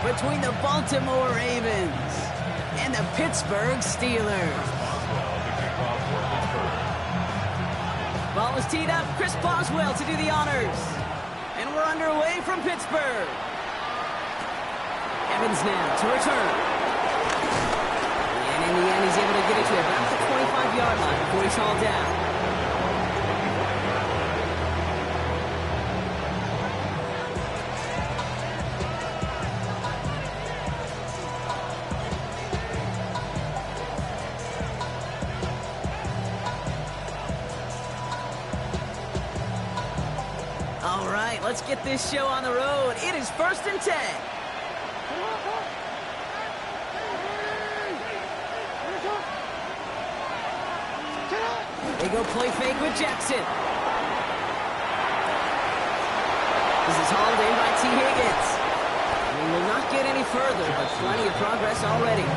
between the Baltimore Ravens and the Pittsburgh Steelers. Ball is teed up. Chris Boswell to do the honors. And we're underway from Pittsburgh. Evans now to return. And in the end, he's able to get it to about the 25-yard line before he's hauled down. All right, let's get this show on the road. It is 1st and 10. They go play fake with Jackson. This is hauled in by T. Higgins. We will not get any further, but plenty of progress already.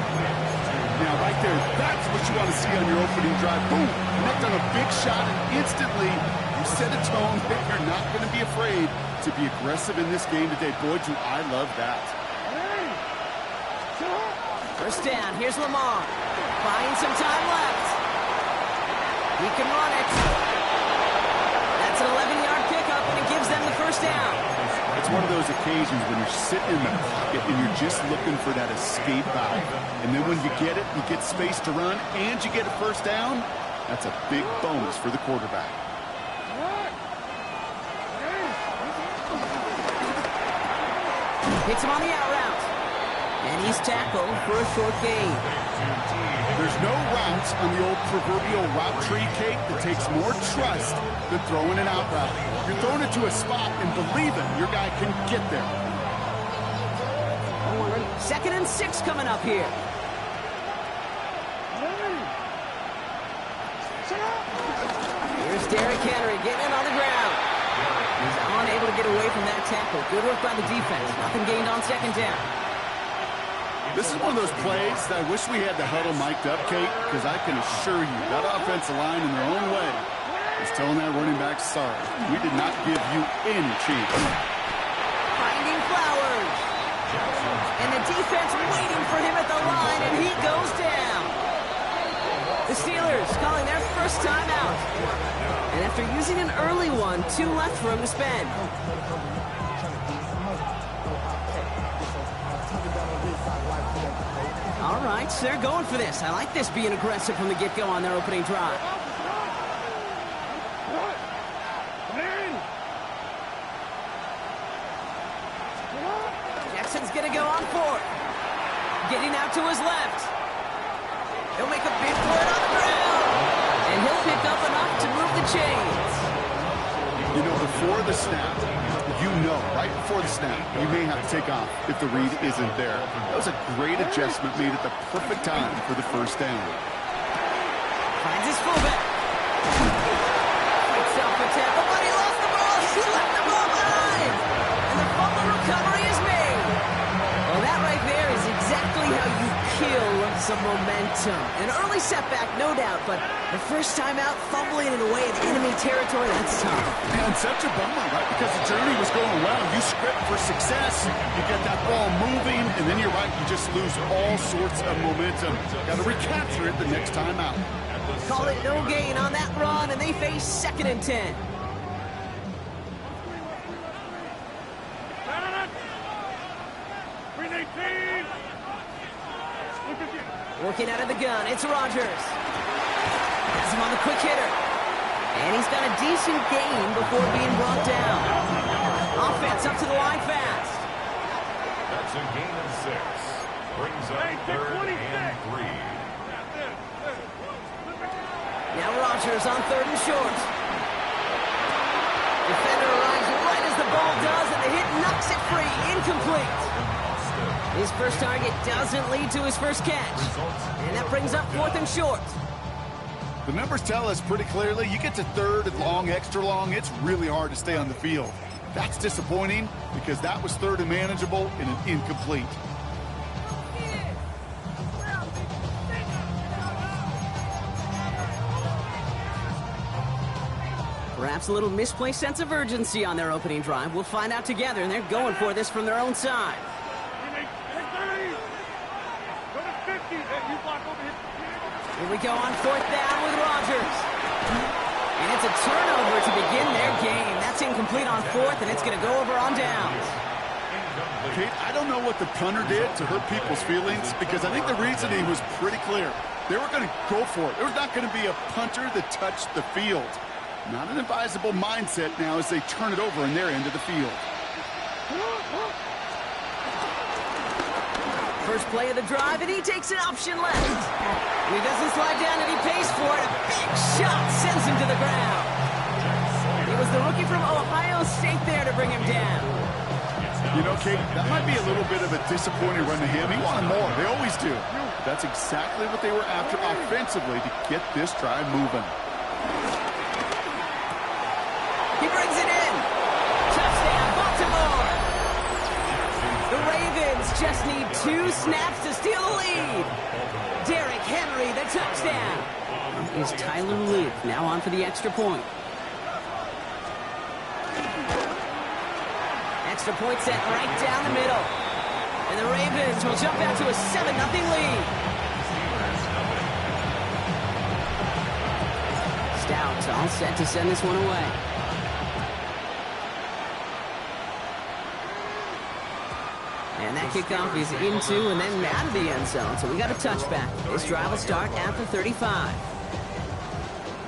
Now, right there, that's what you want to see on your opening drive. Boom! Connect on a big shot, and instantly you set a tone that you're not going to be afraid to be aggressive in this game today. Boy, do I love that. First down, here's Lamar. Buying some time left. He can run it. That's an 11-yard pickup, and it gives them the first down. It's one of those occasions when you're sitting in the pocket and you're just looking for that escape valve. And then when you get it, you get space to run, and you get a first down. That's a big bonus for the quarterback. Hits him on the out route. And he's tackled for a short gain. There's no routes on the old proverbial route tree, Kate, that takes more trust than throwing an out route. You're throwing it to a spot and believing your guy can get there. 2nd and 6 coming up here. Here's Derrick Henry getting it on the ground. He's unable to get away from that tackle. Good work by the defense. Nothing gained on 2nd down. This is one of those plays that I wish we had the huddle mic'd up, Kate, because I can assure you that offensive line in their own way is telling that running back, sorry, we did not give you any chance. Finding Flowers. And the defense waiting for him at the line, and he goes down. The Steelers calling their first timeout. And after using an early one, 2 left for him to spend. All right, so they're going for this. I like this being aggressive from the get-go on their opening drive. Jackson's going to go on 4th. Getting out to his left. He'll make a big play on the ground. And he'll pick up enough to move the chains. You know, before the snap, right before the snap, you may have to take off if the read isn't there. That was a great adjustment made at the perfect time for the first down. Finds his fullback. Fights out for tackle, but he lost the ball. He left the ball behind. And the fumble recovery is made. Well, that right there is exactly how you kill some momentum. An early setback, no doubt, but the first time out, fumbling it away in enemy territory, that's tough. And such a bummer, right? Because the journey was going well. You script for success, you get that ball moving, and then you're right, you just lose all sorts of momentum. Got to recapture it the next time out. Call it no gain on that run, and they face 2nd and 10. Working out of the gun, it's Rodgers. Has him on the quick hitter. And he's got a decent gain before being brought down. Offense up to the line fast. That's a gain of 6. Brings up 3rd and 3. Now Rodgers on 3rd and short. Defender arrives right as the ball does, and the hit knocks it free. Incomplete. His first target doesn't lead to his first catch. And that brings up 4th and short. The numbers tell us pretty clearly, you get to 3rd and long, extra long, it's really hard to stay on the field. That's disappointing because that was 3rd and manageable and an incomplete. Perhaps a little misplaced sense of urgency on their opening drive. We'll find out together, and they're going for this from their own side. Here we go on 4th down with Rodgers. And it's a turnover to begin their game. That's incomplete on 4th, and it's going to go over on downs. Kate, I don't know what the punter did to hurt people's feelings, because I think the reasoning was pretty clear. They were going to go for it. There was not going to be a punter that touched the field. Not an advisable mindset now as they turn it over in their end of the field. First play of the drive, and he takes an option left. He doesn't slide down, and he pays for it. A big shot sends him to the ground. It was the rookie from Ohio State there to bring him down. You know, Kate, that might be a little bit of a disappointing run to him. He wanted more. They always do. That's exactly what they were after offensively to get this drive moving. He brings it in. Touchdown, Baltimore. The Ravens just need 2 snaps to steal the lead. Derrick Henry, the touchdown. Is Tyler Luke now on for the extra point. Extra point set right down the middle. And the Ravens will jump out to a 7-0 lead. Stout all set to send this one away. And that kickoff is into and then out of the end zone. So we got a touchback. This drive will start after 35.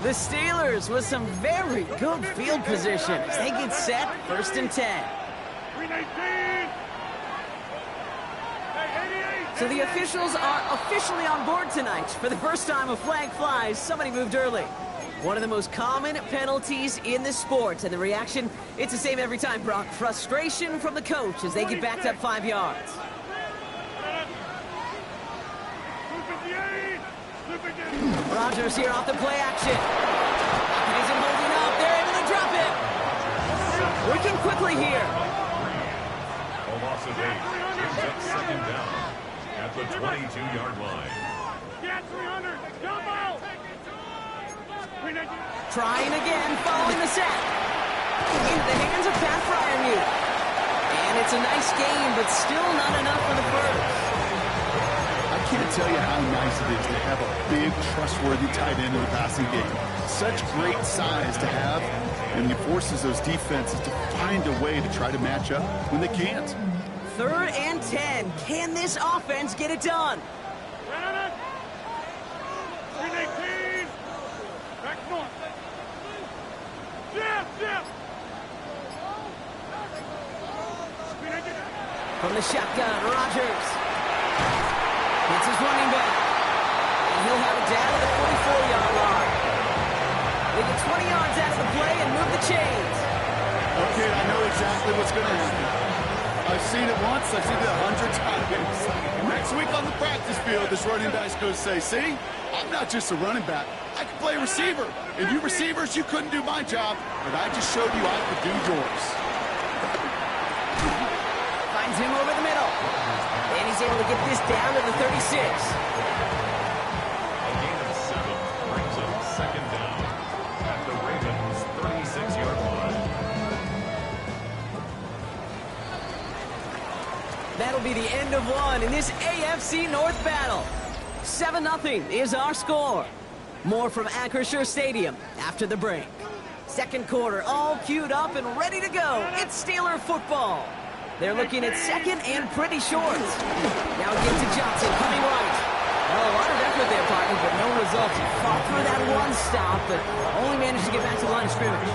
The Steelers with some very good field position as they get set 1st and 10. So the officials are officially on board tonight. For the first time, a flag flies. Somebody moved early. One of the most common penalties in the sport. And the reaction, it's the same every time, Brock. Frustration from the coach as they get backed up 5 yards. Rodgers here off the play action. He isn't holding up. They're able to drop it. Working quickly here. A loss of 8. Brings up 2nd down at the 22-yard line. Trying again, following the sack. Into the hands of Pat Freiermuth. And it's a nice game, but still not enough for the first. I can't tell you how nice it is to have a big, trustworthy tight end in the passing game. Such great size to have, and it forces those defenses to find a way to try to match up when they can't. 3rd and 10. Can this offense get it done? From the shotgun, Rodgers. It's his running back. And he'll have it down to the 44-yard line. They get 20 yards out of the play and move the chains. Okay, I know exactly what's going to happen. I've seen it once, I've seen it 100 times. Next week on the practice field, this running back's going to say, see, I'm not just a running back. I can play receiver. And you receivers, you couldn't do my job, but I just showed you I could do yours. Finds him over the middle. And he's able to get this down to the 36. A gain of 7 brings up 2nd down at the Ravens' 36-yard line. That'll be the end of one in this AFC North battle. 7-0 is our score. More from Acrisure Stadium after the break. Second quarter all queued up and ready to go. It's Steeler football. They're looking at 2nd and pretty short. Now again to Johnson, coming right. Well, a lot of effort there, partner, but no results. He fought through that one stop, but only managed to get back to the line of scrimmage.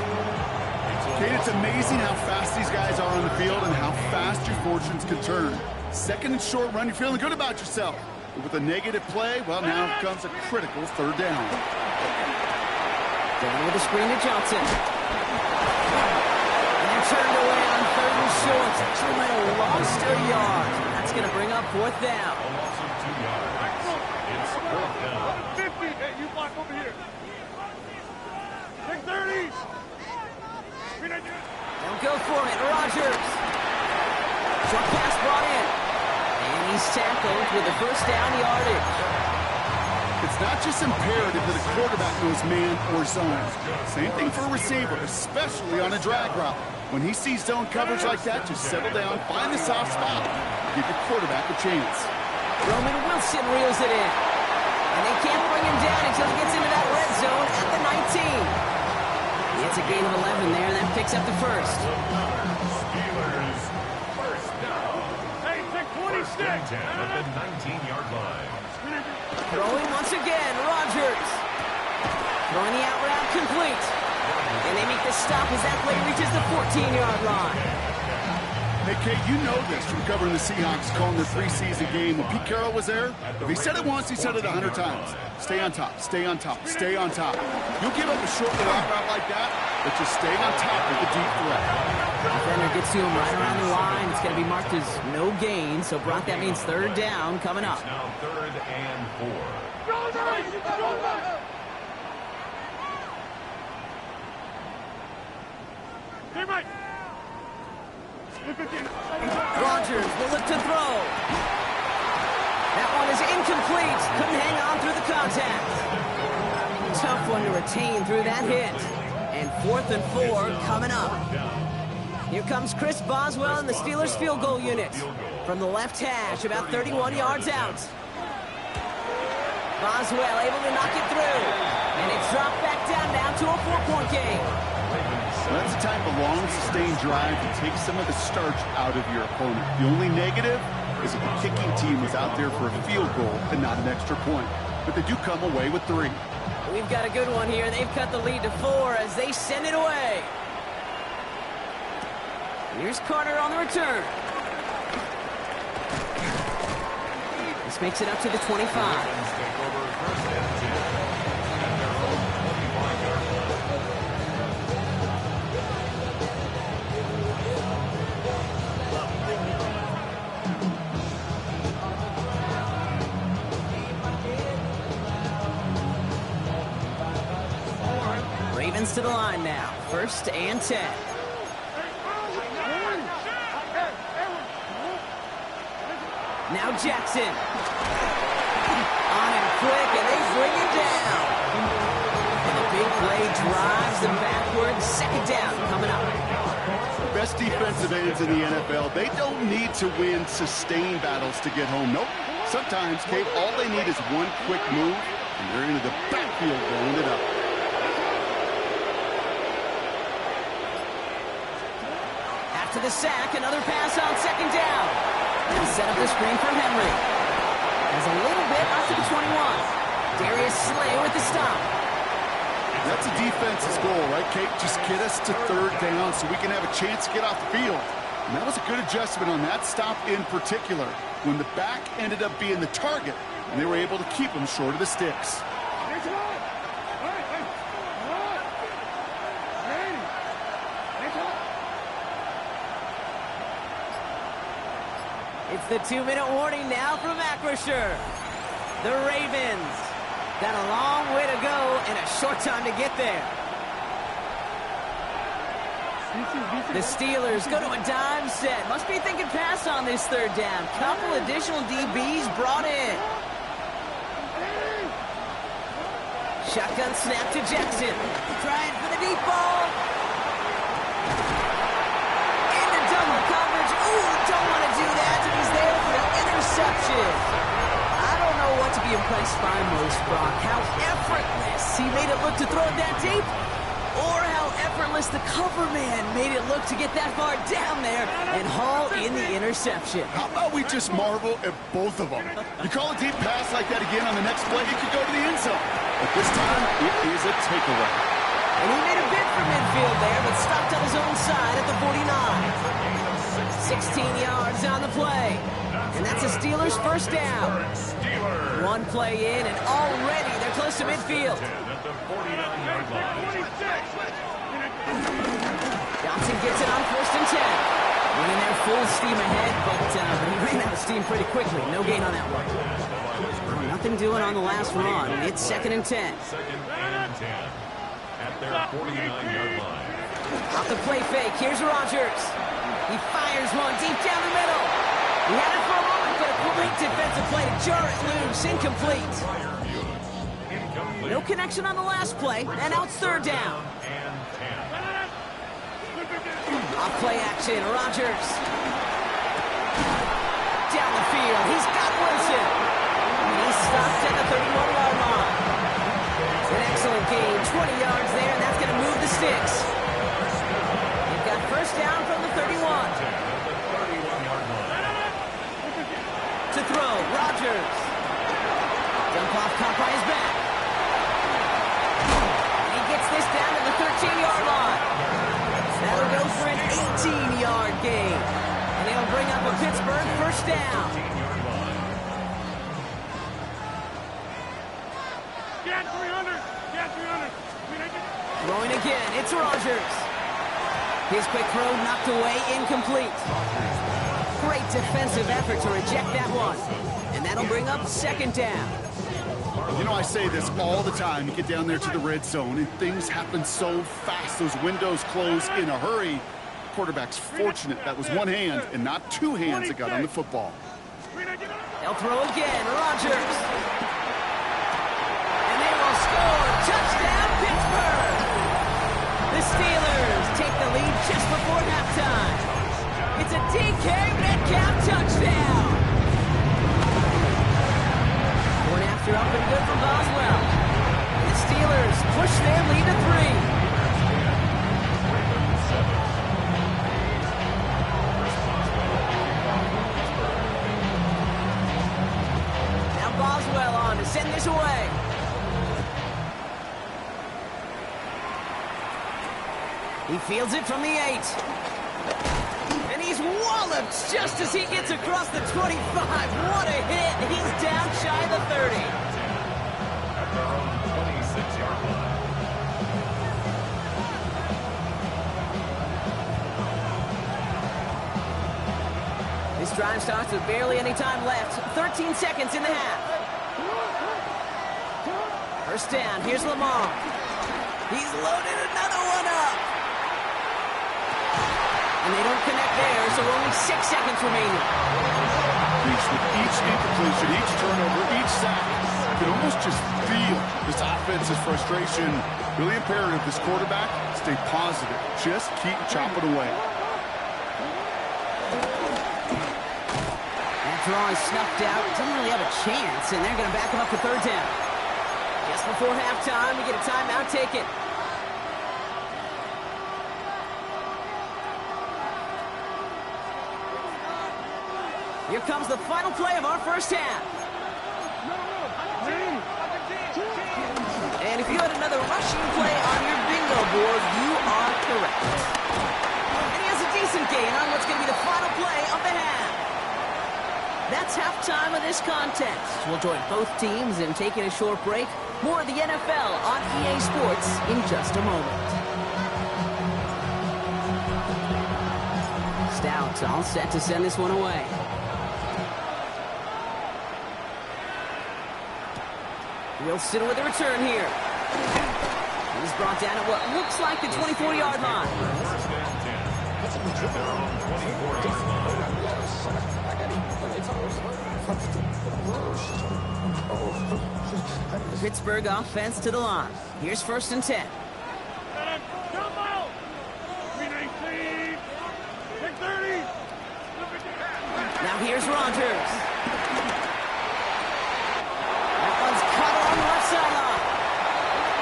Kate, it's amazing how fast these guys are on the field and how fast your fortunes can turn. 2nd and short run, you're feeling good about yourself. But with a negative play, well, now comes a critical 3rd down. Down with a screen to Johnson. Turned away on 3rd and short. Actually might have lost a yard. That's going to bring up 4th down. A loss of 2 yards. It's 4th down. 50. Hey, you block over here. Take 30s. Don't go for it. Rodgers. Short pass brought in. And he's tackled with the 1st down yardage. It's not just imperative that a quarterback knows man or zone. Same thing for a receiver, especially on a drag route. When he sees zone coverage like that, just settle down, find the soft spot, give your quarterback a chance. Roman Wilson reels it in. And they can't bring him down until he gets into that red zone at the 19. It's a gain of 11 there, and that picks up the first. Steelers first down. Hey, take 26. First and 10 at the 19-yard line. Throwing once again, Rodgers. Throwing the out route complete. And they make the stop as that play reaches the 14-yard line. Hey, Kate, you know this from covering the Seahawks, calling their preseason game. When Pete Carroll was there, if he said it once, he said it 100 times. Stay on top, stay on top, stay on top. You'll give up a short little out route like that, but just stay on top of the deep threat. Defender gets to him right around the line. It's going to be marked as no gain, so Brock, that means third down coming up. It's now 3rd and 4. Go, Mike! Go, Mike! Hey, Mike! Rodgers will look to throw. That one is incomplete. Couldn't hang on through the contact. Tough one to retain through that hit. And 4th and 4 coming up. Here comes Chris Boswell in the Steelers field goal unit. From the left hash, about 31 yards out. Boswell able to knock it through. And it's dropped back down now to a 4-point game. Well, that's the type of long, sustained drive that takes some of the starch out of your opponent. The only negative is if the kicking team was out there for a field goal and not an extra point. But they do come away with 3. We've got a good one here. They've cut the lead to 4 as they send it away. Here's Carter on the return. This makes it up to the 25. Take over 1st and 10 at their own 25-yard line. Ravens to the line now. 1st and 10. Now Jackson. On him quick, and they bring him down. And the big play drives them backwards. 2nd down coming up. Best defensive ends in the NFL, they don't need to win sustained battles to get home. Nope. Sometimes, Kate, all they need is one quick move, and they're into the backfield blowing it up. After the sack, another pass on 2nd down. And set up the screen for Henry. Has a little bit up to the 21. Darius Slay with the stop. That's a defense's goal, right, Kate? Just get us to 3rd down so we can have a chance to get off the field. And that was a good adjustment on that stop in particular, when the back ended up being the target, and they were able to keep him short of the sticks. It's the 2-minute warning now from Acrisure. The Ravens got a long way to go and a short time to get there. The Steelers go to a dime set. Must be thinking pass on this 3rd down. Couple additional DBs brought in. Shotgun snap to Jackson. Trying for the deep ball. Into double coverage. Ooh, don't want to do that. And he's there for the interception. I don't know what to be impressed by most, Brock. How effortless he made it look to throw it that deep, or how effortless the cover man made it look to get that far down there and haul in the interception. How about we just marvel at both of them? You call a deep pass like that again on the next play, it could go to the end zone. But this time, it is a takeaway. And he made a bid for midfield there, but stopped on his own side at the 49. 16 yards on the play. And that's a Steelers 1st down. One play in, and already they're close to midfield. At the 49-yard line. Johnson gets it on 1st and 10. Running there full steam ahead, but he ran out of steam pretty quickly. No gain on that one. Nothing doing on the last run. It's 2nd and 10. 2nd and 10 at their 49-yard line. Off the play fake, here's Rodgers. He fires one deep down the middle. He had it for a moment, but a great defensive play to jar it loose. Incomplete. No connection on the last play, and now it's 3rd down. Off play action, Rodgers. Down the field, he's got Wilson. To throw, Rodgers. Dump off caught by his back. And he gets this down to the 13-yard line. That'll go for an 18-yard gain. And it'll bring up a Pittsburgh first down. Get 300. Get 300. Throwing again, it's Rodgers. His quick throw knocked away, incomplete. Great defensive effort to reject that one. And that'll bring up second down. You know, I say this all the time. You get down there to the red zone, and things happen so fast. Those windows close in a hurry. Quarterback's fortunate that was one hand and not two hands that got on the football. They'll throw again, Rodgers. And they will score. Touchdown, Pittsburgh. The Steelers take the lead just before halftime. It's a DK Metcalf touchdown. One after up and good for Boswell. And the Steelers push their lead to 3. Now Boswell on to send this away. He fields it from the 8. And he's walloped just as he gets across the 25. What a hit. He's down shy of the 30. At their own 26-yard line. This drive starts with barely any time left. 13 seconds in the half. First down. Here's Lamar. He's loaded another one up. And they don't connect there, so only 6 seconds remaining. With each incompletion, each turnover, each sack, you can almost just feel this offense's frustration. Really imperative, this quarterback, stay positive. Just keep chopping away. That draw is snuffed out. Doesn't really have a chance, and they're going to back him up to third down. Just before halftime, we get a timeout taken. Here comes the final play of our first half. And if you had another rushing play on your bingo board, you are correct. And he has a decent gain on what's going to be the final play of the half. That's halftime of this contest. We'll join both teams in taking a short break. More of the NFL on EA Sports in just a moment. Stout all set to send this one away. Wilson with a return here. He's brought down at what looks like the 24-yard line. First and 10. At their own 24-yard line. Pittsburgh offense to the line. Here's first and 10. Come out! 319. 630. Now here's Rodgers. That one's cut on the left sideline.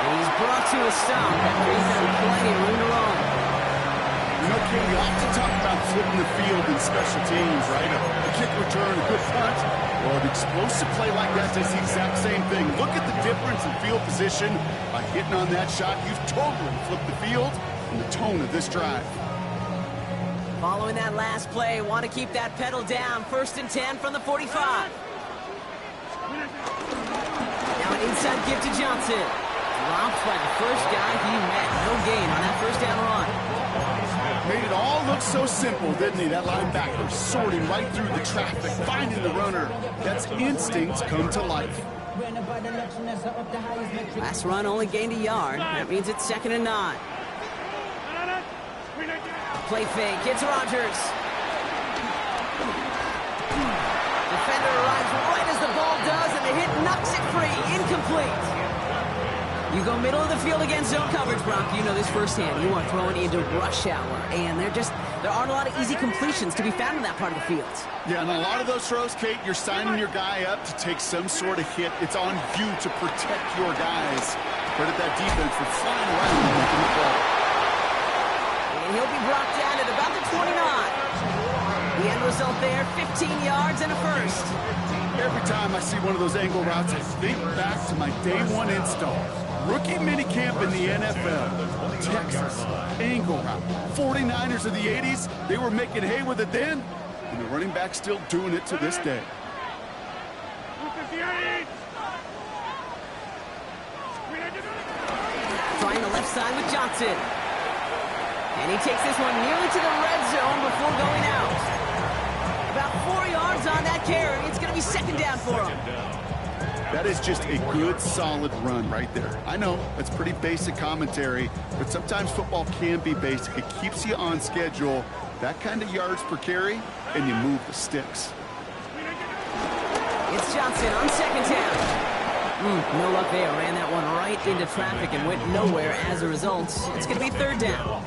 And he's brought to a stop after he's had plenty of room to run. You know, Ken, we often talk about flipping the field in special teams, right? A kick return, a good punt. Well, an explosive play like that does the exact same thing. Look at the difference in field position. By hitting on that shot, you've totally flipped the field and the tone of this drive. Following that last play, want to keep that pedal down. First and 10 from the 45. Now an inside give to Johnson. Dropped by the first guy he met. No gain on that first down run. Made it all look so simple, didn't he? That linebacker sorting right through the traffic, finding the runner. That's instincts come to life. Last run only gained a yard. That means it's 2nd and 9. Play fake. It's Rodgers. Defender arrives right as the ball does, and the hit knocks it free. Incomplete. You go middle of the field against zone coverage, Brock. You know this firsthand. You are throwing into rush hour, and there aren't a lot of easy completions to be found in that part of the field. Yeah, and a lot of those throws, Kate, you're signing your guy up to take some sort of hit. It's on you to protect your guys. Credit that defense for flying around and making the play. And he'll be brought down at about the 29. He end result there, 15 yards and a first. Every time I see one of those angle routes, I think back to my day one install. Rookie minicamp in the NFL. Texas, angle route. 49ers of the 80s, they were making hay with it then, and the running back's still doing it to this day. Trying the left side with Johnson. And he takes this one nearly to the red zone before going out. About 4 yards on that carry. It's going to be second down for him. That is just a good, solid run right there. I know, that's pretty basic commentary, but sometimes football can be basic. It keeps you on schedule, that kind of yards per carry, and you move the sticks. It's Johnson on second down. No luck there. Ran that one right into traffic and went nowhere as a result. It's going to be third down.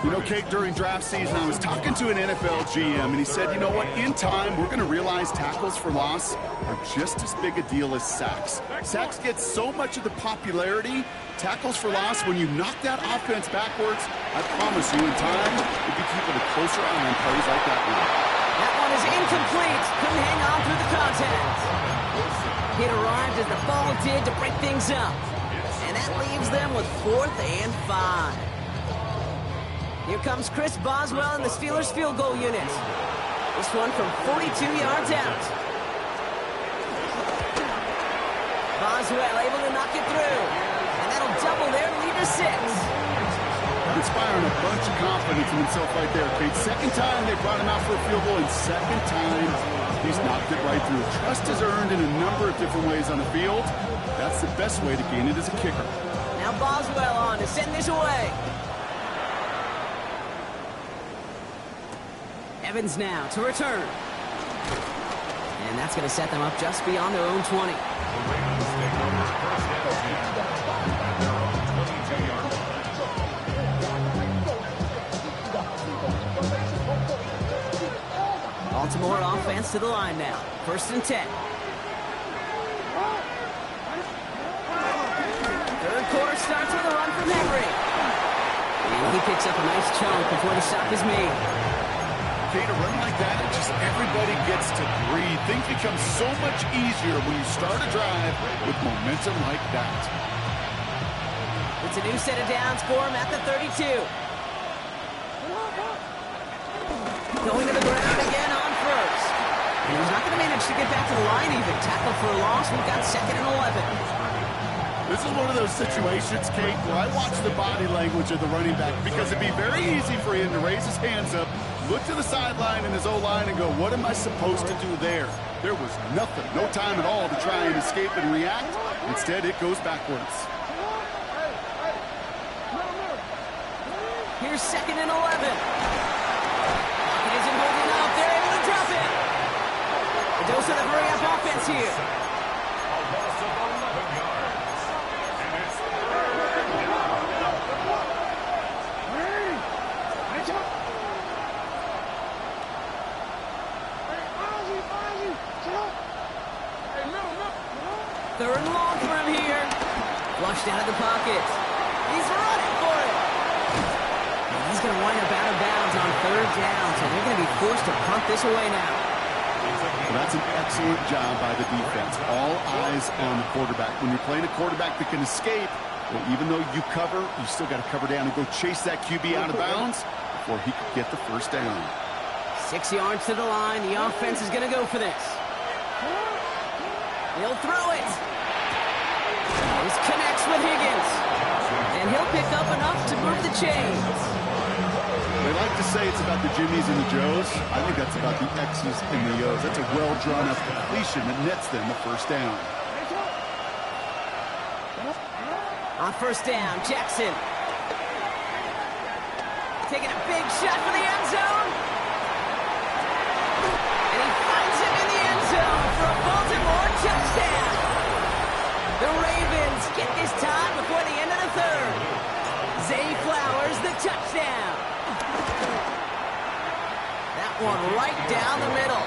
You know, Kate, during draft season, I was talking to an NFL GM, and he said, you know what, in time, we're going to realize tackles for loss are just as big a deal as sacks. Sacks get so much of the popularity. Tackles for loss, when you knock that offense backwards, I promise you, in time, you'll be keeping a closer eye on plays like that one. That one is incomplete. Couldn't hang on through the contact. It arrived as the ball did to break things up. And that leaves them with 4th and 5. Here comes Chris Boswell in the Steelers field goal unit. This one from 42 yards out. Boswell able to knock it through. And that'll double their lead to 6. Inspiring a bunch of confidence in himself right there, Kate. Second time they brought him out for a field goal, and second time he's knocked it right through. Trust is earned in a number of different ways on the field. That's the best way to gain it as a kicker. Now Boswell on to send this away. Evans now to return. And that's going to set them up just beyond their own 20. The Ravens take over first down at their own 22-yard line. Baltimore offense to the line now. 1st and 10. Third quarter starts with a run from Henry. And he picks up a nice chunk before the stop is made. Kate, a run like that, it just everybody gets to breathe. Things become so much easier when you start a drive with momentum like that. It's a new set of downs for him at the 32. Going to the ground again on first. And he's not going to manage to get back to the line even. Tackle for a loss. We've got 2nd and 11. This is one of those situations, Kate, where I watch the body language of the running back, because it'd be very easy for him to raise his hands up, look to the sideline in his O-line and go, what am I supposed to do there? There was nothing, no time at all to try and escape and react. Instead, it goes backwards. Here's 2nd and 11. It isn't holding up. They're able to drop it. A dose of the hurry-up offense here. A loss of 11 yards. And it's Third and long for him here. Flushed out of the pocket. He's running for it. And he's going to wind up out of bounds on 3rd down, so they're going to be forced to punt this away now. Well, that's an excellent job by the defense. All eyes on the quarterback. When you're playing a quarterback that can escape, well, even though you cover, you still got to cover down and go chase that QB out of bounds before he could get the first down. 6 yards to the line. The offense is going to go for this. He'll throw it. This connects with Higgins. And he'll pick up enough to move the chains. They like to say it's about the Jimmies and the Joes. I think that's about the X's and the O's. That's a well-drawn-up completion that nets them a first down. On 1st down, Jackson. Taking a big shot for the end zone. And he finds him in the end zone for a Baltimore touchdown. The Ravens get this time before the end of the 3rd. Zay Flowers, the touchdown. That one right down the middle.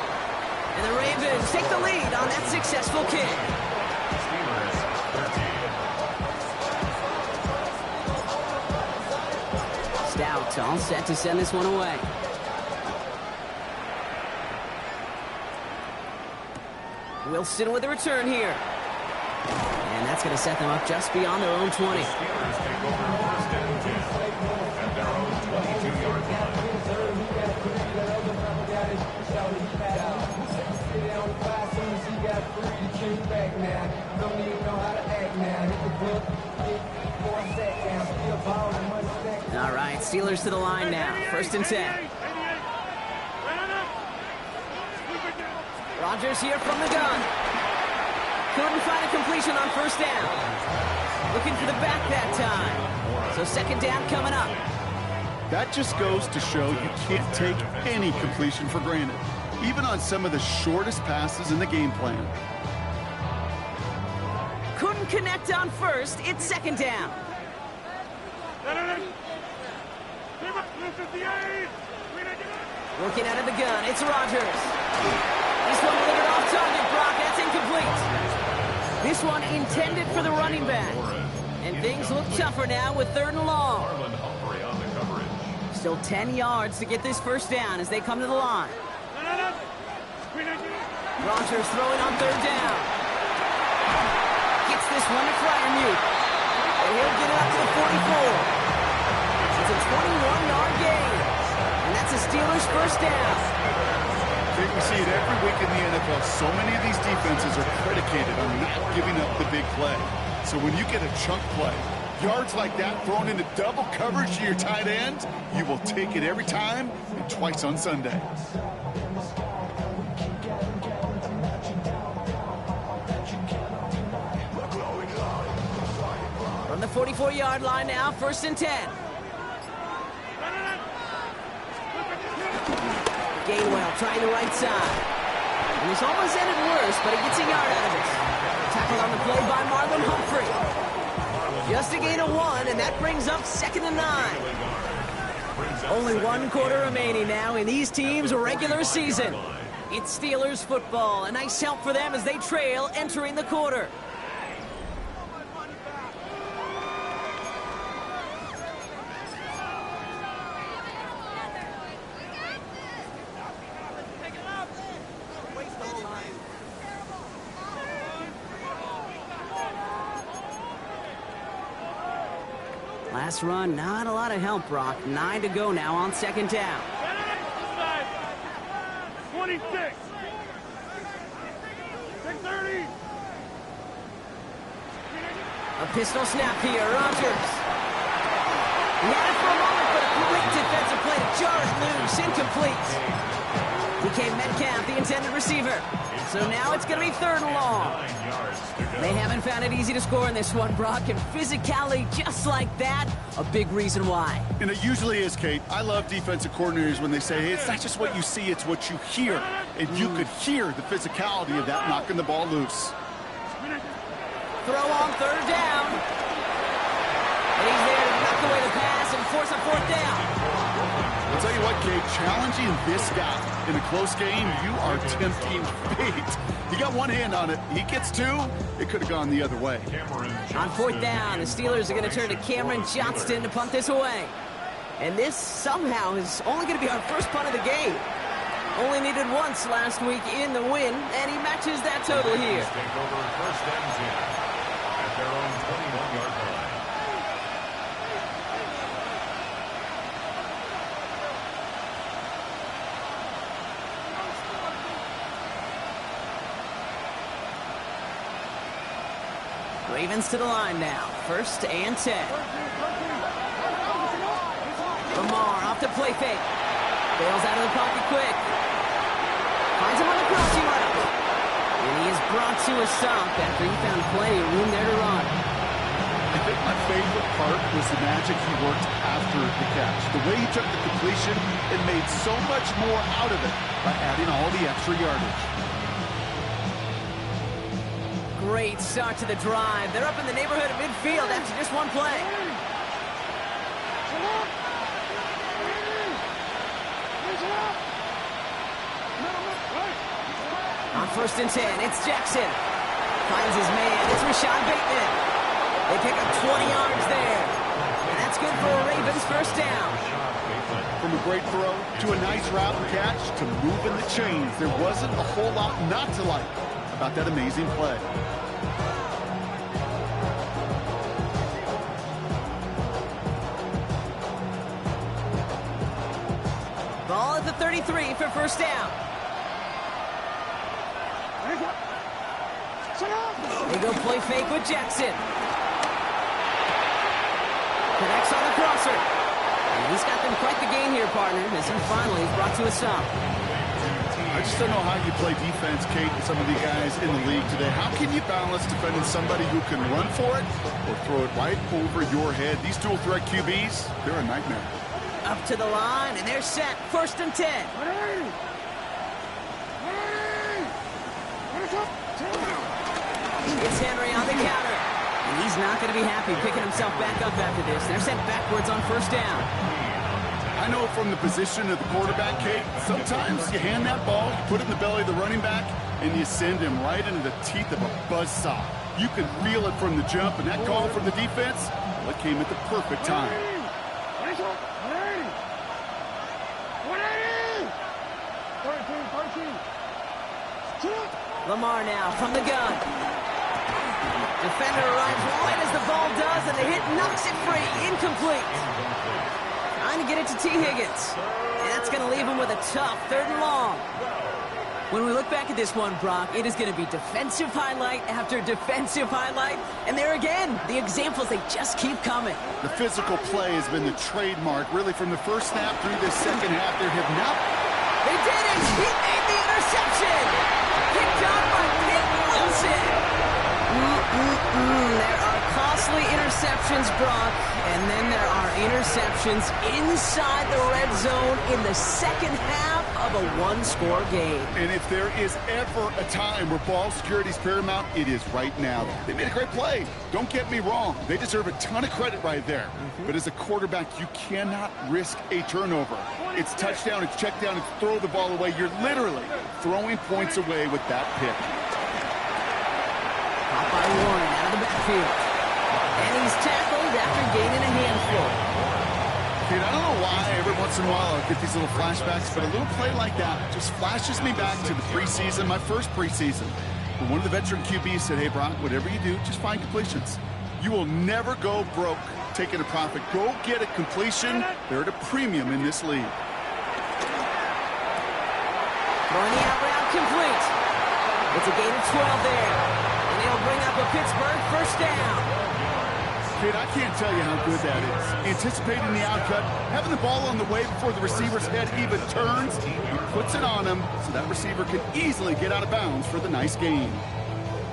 And the Ravens take the lead on that successful kick. Steelers 13. Stout all set to send this one away. Wilson with a return here. And that's going to set them up just beyond their own 20. The Steelers take over first and 10 at their own 22-yard line. All right, Steelers to the line now. First and 10. Rodgers here from the gun. Couldn't find a completion on first down. Looking for the back that time. So second down coming up. That just goes to show you can't take any completion for granted, even on some of the shortest passes in the game plan. Couldn't connect on first. It's second down. Working out of the gun. It's Rodgers. This one delivered off target, Brock. That's incomplete. This one intended for the running back. And things look tougher now with third and long. Marlon Humphrey on the coverage. Still 10 yards to get this first down as they come to the line. Rodgers throwing on third down. Gets this one to Freiermuth. And he'll get it up to the 44. It's a 21-yard gain. And that's a Steelers first down. We see it every week in the NFL. So many of these defenses are predicated on not giving up the big play. So when you get a chunk play, yards like that thrown into double coverage to your tight end, you will take it every time and twice on Sunday. From the 44-yard line now, first and 10. Gainwell trying the right side. And this almost ended worse, but he gets a yard out of it. Tackled on the play by Marlon Humphrey. Just a gain of 1, and that brings up second and 9. Only 1 quarter remaining now in these teams' regular season. It's Steelers football. A nice help for them as they trail entering the quarter. Last run, not a lot of help, Brock. 9 to go now on second down. 26. 630. A pistol snap here, Rodgers. He had it for a moment, but a quick defensive play to jar it loose, incomplete. Became Metcalf, the intended receiver. So now it's going to be third and long. They haven't found it easy to score in this one, Brock, and physicality just like that, a big reason why. And it usually is, Kate. I love defensive coordinators when they say, hey, it's not just what you see, it's what you hear. And you could hear the physicality of that knocking the ball loose. Throw on third down. And he's there to knock away the pass and force a fourth down. I'll tell you what, Kate, challenging this guy in a close game, you are tempting fate. He got one hand on it. He gets 2. It could have gone the other way. On fourth down, the Steelers are going to turn to Cameron Johnston to punt this away. And this somehow is only going to be our first punt of the game. Only needed once last week in the win, and he matches that total here. Take over first and 10 at their own 21-yard line. Ravens to the line now. First and 10. Lamar off the play fake. Bails out of the pocket quick. Finds him on the crossing route. And he is brought to a stop after he found plenty of room there to run. I think my favorite part was the magic he worked after the catch. The way he took the completion and made so much more out of it by adding all the extra yardage. Great start to the drive. They're up in the neighborhood of midfield after just one play. On first and 10, it's Jackson. Finds his man. It's Rashad Bateman. They pick up 20 yards there. And that's good for a Ravens first down. From a great throw to a nice route and catch to moving the chains, there wasn't a whole lot not to like about that amazing play. Ball at the 33 for first down. They go play fake with Jackson. Connects on the crosser. And he's got them quite the gain here, partner, as he finally is brought to a stop. I just don't know how you play defense, Kate, and some of the guys in the league today. How can you balance defending somebody who can run for it or throw it right over your head? These dual threat QBs, they're a nightmare. Up to the line, and they're set. First and 10. It's Henry on the counter. And he's not going to be happy picking himself back up after this. They're sent backwards on first down. I know from the position of the quarterback, Kate, sometimes you hand that ball, you put it in the belly of the running back, and you send him right into the teeth of a buzzsaw. You can feel it from the jump, and that call from the defense, well, it came at the perfect time. Lamar now from the gun. Defender arrives right as the ball does, and the hit knocks it free. Incomplete. Trying to get it to T. Higgins. And that's going to leave him with a tough 3rd and long. When we look back at this one, Brock, it is going to be defensive highlight after defensive highlight. And there again, the examples, they just keep coming. The physical play has been the trademark, really, from the first snap through this second half. There have not... They did it! He made the interception! Picked up by Pitt Wilson! There are costly interceptions, Brock, and then there are interceptions inside the red zone in the second half of a one-score game. And if there is ever a time where ball security is paramount, it is right now. They made a great play. Don't get me wrong. They deserve a ton of credit right there. But as a quarterback, you cannot risk a turnover. It's touchdown, it's check down, it's throw the ball away. You're literally throwing points away with that pick. Caught by Warren out of the backfield. And he's tackled after gaining a handful. Kid, I don't know why every once in a while I'll get these little flashbacks, but a little play like that just flashes me back to the preseason, my first preseason. When one of the veteran QBs said, hey, Brock, whatever you do, just find completions. You will never go broke taking a profit. Go get a completion. They're at a premium in this league. Throwing the out route complete. It's a gain of 12 there. And they'll bring up a Pittsburgh first down. Kid, I can't tell you how good that is. Anticipating the outcut, having the ball on the way before the receiver's head even turns, he puts it on him so that receiver can easily get out of bounds for the nice gain.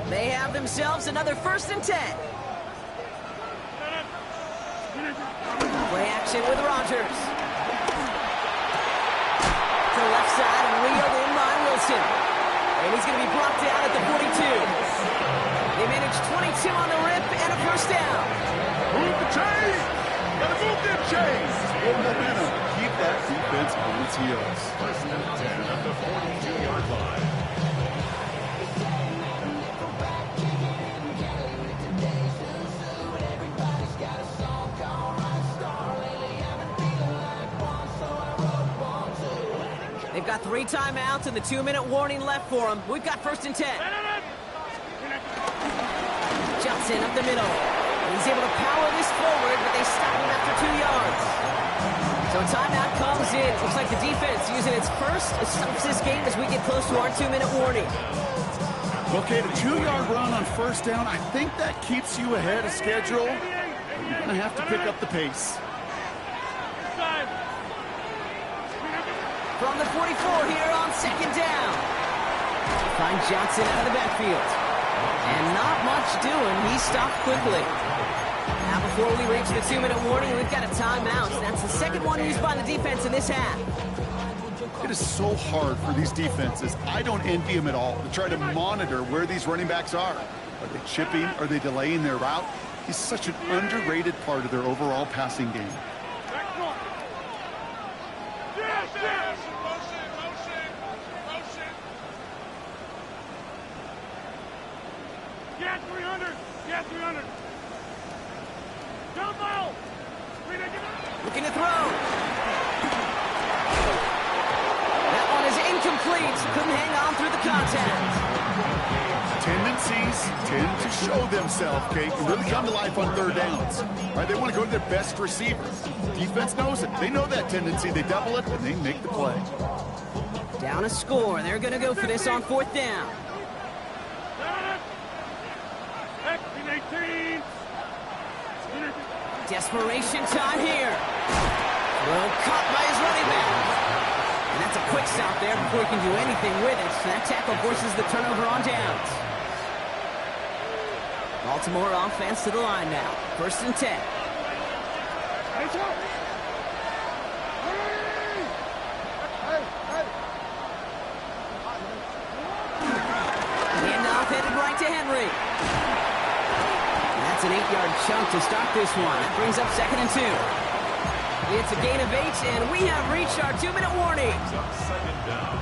They have themselves another first and 10. Play action with Rodgers. To the left side and reeled in by Wilson. And he's going to be brought down at the 42. They managed 22 on the rip and a first down. Move the chains! Gotta move them chains! More momentum. Keep that defense on its heels. First and 10 at the 42-yard line. They've got 3 timeouts and the 2-minute warning left for them. We've got first and 10. Johnson up the middle. He's able to power this forward, but they stop him after 2 yards. So timeout comes in. Looks like the defense using its first stops this game as we get close to our 2-minute warning. Okay, the 2-yard run on first down, I think that keeps you ahead of schedule. But you're going to have to pick up the pace. From the 44 here on second down. Find Johnson out of the backfield. And not much doing. He stopped quickly. Now before we reach the 2-minute warning, we've got a timeout. That's the second one used by the defense in this half. It is so hard for these defenses. I don't envy them at all to try to monitor where these running backs are. Are they chipping? Are they delaying their route? He's such an underrated part of their overall passing game. Get 300! Get 300! Jump out! Looking to throw. That one is incomplete. Couldn't hang on through the contact. tendencies tend to show themselves, Kate, and really come to life on third downs. Right? They want to go to their best receiver. Defense knows it. They know that tendency. They double it, and they make the play. Down a score. They're going to go for this on fourth down. 18. Desperation time here. Well, caught by his running back. And that's a quick stop there before he can do anything with it. So that tackle forces the turnover on downs. Baltimore offense to the line now. 1st and 10. Handoff headed right to Henry. And that's an 8-yard chunk to start this one. That brings up 2nd and 2. It's a gain of 8, and we have reached our 2-minute warning. Second down.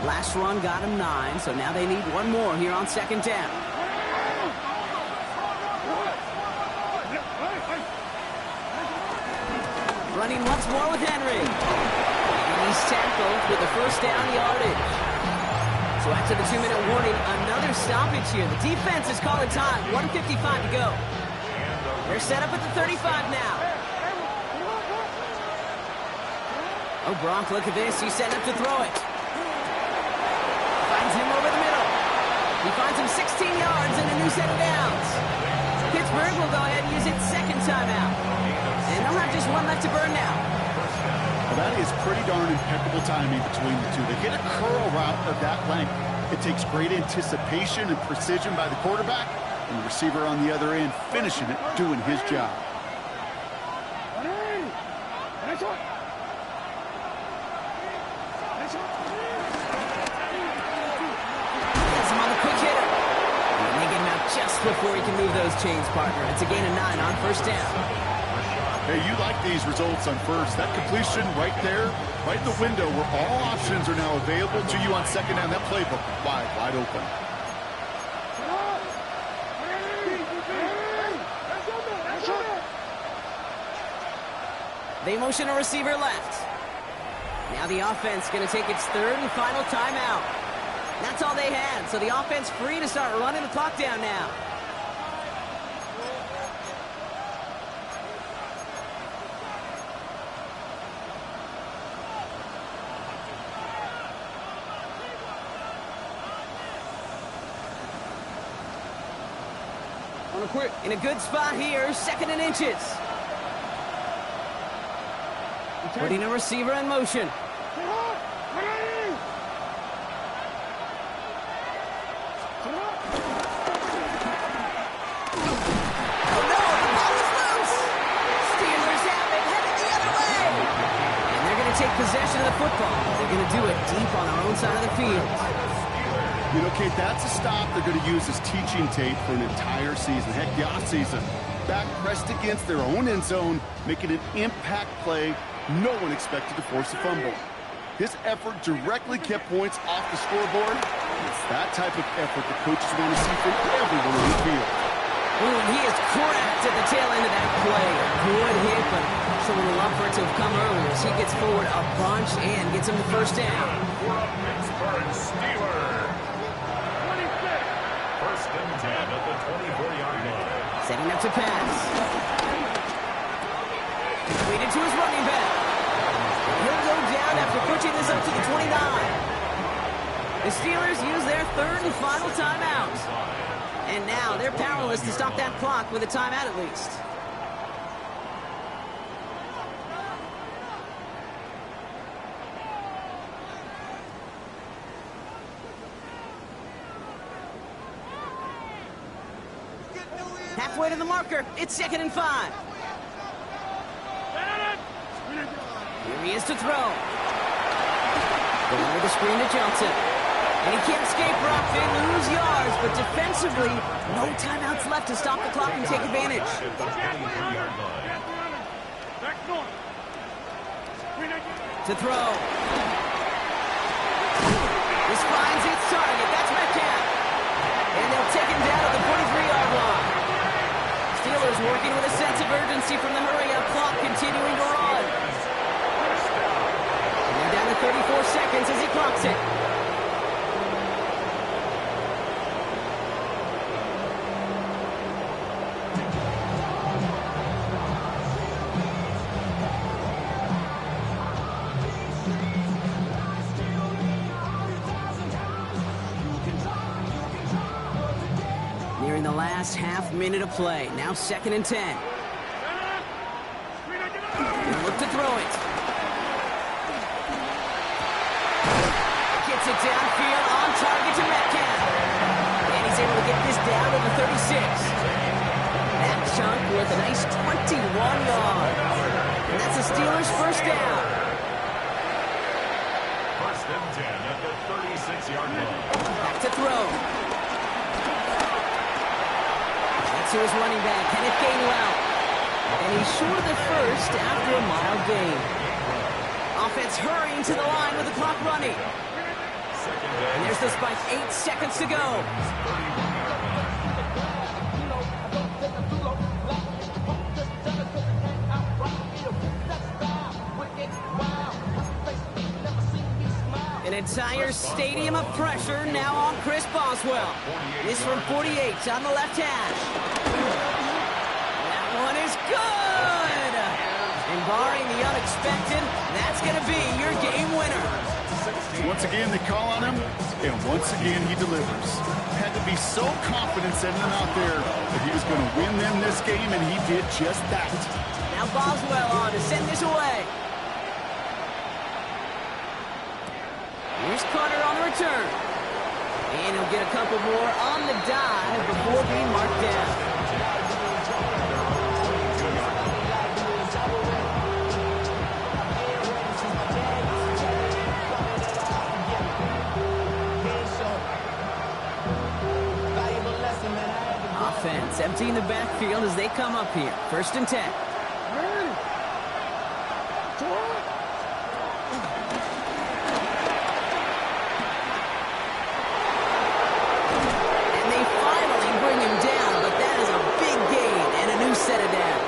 Last run got him 9, so now they need one more here on 2nd down. Running once more with Henry. And he's tackled with the 1st down yardage. So after the 2-minute warning, another stoppage here. The defense is calling time. 1:55 to go. They're set up at the 35 now. Oh, Gronk, look at this. He's setting up to throw it. Finds him over the middle. He finds him 16 yards and a new set of downs. Pittsburgh will go ahead and use its 2nd timeout. And they'll have just one left to burn now. Well, that is pretty darn impeccable timing between the two. They get a curl route of that length. It takes great anticipation and precision by the quarterback, and the receiver on the other end finishing it, doing his job. Gets him on the quick hitter. And they get him out just before he can move those chains, partner. It's a gain of 9 on 1st down. Hey, you like these results on first. That completion right there, right in the window where all options are now available to you on 2nd down. That playbook wide open. They motion a receiver left. Now the offense going to take its 3rd and final timeout. That's all they had, so the offense free to start running the clock down now. In a good spot here, 2nd and inches. Putting a receiver in motion. Take possession of the football. They're going to do it deep on their own side of the field. You know, Kate, that's a stop they're going to use as teaching tape for an entire season. Heck, the offseason. Back pressed against their own end zone, making an impact play no one expected to force a fumble. His effort directly kept points off the scoreboard. It's that type of effort the coaches want to see from everyone on the field. Ooh, and he is cracked at the tail end of that play. Good hit, but someone would love for it to have come earlier as he gets forward a bunch and gets him the 1st down. For a Pittsburgh Steelers. 1st and 10 at the 24-yard line. Setting up to pass. Completed to his running back. He'll go down after pushing this up to the 29. The Steelers use their 3rd and final timeout. And now they're powerless to stop that clock with a timeout at least. Halfway to the marker. It's 2nd and 5. Here he is to throw. Going over the screen to Johnson. And he can't escape, Brock. They lose yards, but defensively, no timeouts left to stop the clock and take advantage. To throw. This finds its target. That's Metcalf. And they'll take him down at the 43-yard line. Steelers working with a sense of urgency from the hurry-up clock, continuing to run. And they're down to 34 seconds as he clocks it. last half minute of play. Now 2nd and 10. And look to throw it. Gets it downfield on target to Metcalf. And he's able to get this down to the 36. That chunk with a nice 21 yards. And that's the Steelers' first down. 1st and 10 at the 36-yard line. Back to throw. That's to his running back, Kenneth Gainwell. And he's short of the first after a mild gain. Offense hurrying to the line with the clock running. And there's the spike, 8 seconds to go. An entire stadium of pressure now on Chris Boswell. This from 48 on the left hash. That one is good! And barring the unexpected, that's going to be your game winner. Once again, they call on him, and once again, he delivers. Had to be so confident sending him out there that he was going to win them this game, and he did just that. Now Boswell on to send this away. Here's Carter on the return. And he'll get a couple more on the dive before being marked down. Offense emptying the backfield as they come up here. 1st and 10. Set it down.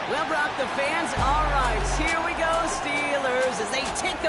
Well, Brock, the fans, all right, here we go, Steelers, as they take the